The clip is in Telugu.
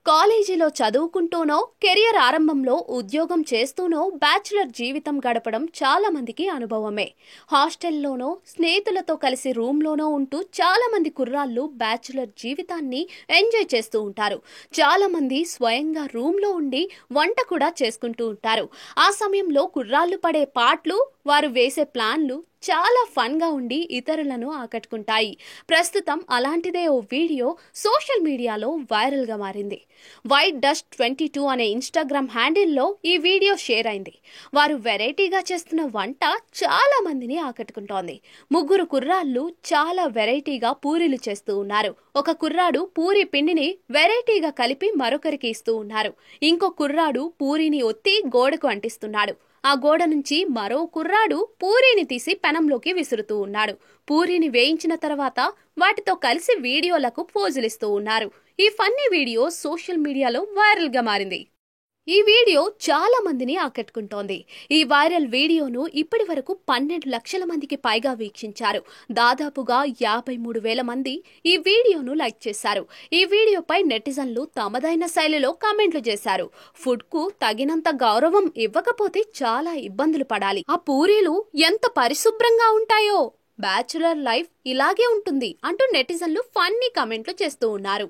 కాలేజీలో చదువుకుంటూనో కెరియర్ ఆరంభంలో ఉద్యోగం చేస్తూనో బ్యాచులర్ జీవితం గడపడం చాలా మందికి అనుభవమే. హాస్టల్లోనో స్నేహితులతో కలిసి రూమ్లోనో ఉంటూ చాలా మంది కుర్రాళ్ళు బ్యాచులర్ జీవితాన్ని ఎంజాయ్ చేస్తూ ఉంటారు. చాలా మంది స్వయంగా రూమ్లో ఉండి వంట కూడా చేసుకుంటూ ఉంటారు. ఆ సమయంలో కుర్రాళ్ళు పడే పాటలు, వారు వేసే ప్లాన్లు చాలా ఫన్గా ఉండి ఇతరులను ఆకట్టుకుంటాయి. ప్రస్తుతం అలాంటిదే ఓ వీడియో సోషల్ మీడియాలో వైరల్గా మారింది. వైట్ డస్ట్ 22 అనే ఇన్స్టాగ్రామ్ హ్యాండిల్లో ఈ వీడియో షేర్ అయింది. వారు వెరైటీగా చేస్తున్న వంట చాలా మందిని ఆకట్టుకుంటోంది. ముగ్గురు కుర్రాళ్ళు చాలా వెరైటీగా పూరీలు చేస్తూ ఉన్నారు. ఒక కుర్రాడు పూరి పిండిని వెరైటీగా కలిపి మరొకరికి ఇస్తూ ఉన్నారు. ఇంకో కుర్రాడు పూరీని ఒత్తి గోడకు అంటిస్తున్నాడు. ఆ గోడ నుంచి మరో కుర్రాడు పూరీని తీసి పెనంలోకి విసురుతూ ఉన్నాడు. పూరీని వేయించిన తర్వాత వాటితో కలిసి వీడియోలకు పోజులిస్తూ ఉన్నారు. ఈ ఫన్నీ వీడియో సోషల్ మీడియాలో వైరల్ గా మారింది. ఈ వీడియో చాలా మందిని ఆకట్టుకుంటోంది. ఈ వైరల్ వీడియోను ఇప్పటి వరకు 12 లక్షల మందికి పైగా వీక్షించారు. దాదాపుగా 53,000 మంది ఈ వీడియోను లైక్ చేశారు. ఈ వీడియోపై నెటిజన్లు తమదైన శైలిలో కామెంట్లు చేశారు. ఫుడ్ కు తగినంత గౌరవం ఇవ్వకపోతే చాలా ఇబ్బందులు పడాలి. ఆ పూరీలు ఎంత పరిశుభ్రంగా ఉంటాయో, బ్యాచులర్ లైఫ్ ఇలాగే ఉంటుంది అంటూ నెటిజన్లు ఫన్నీ కామెంట్లు చేస్తూ ఉన్నారు.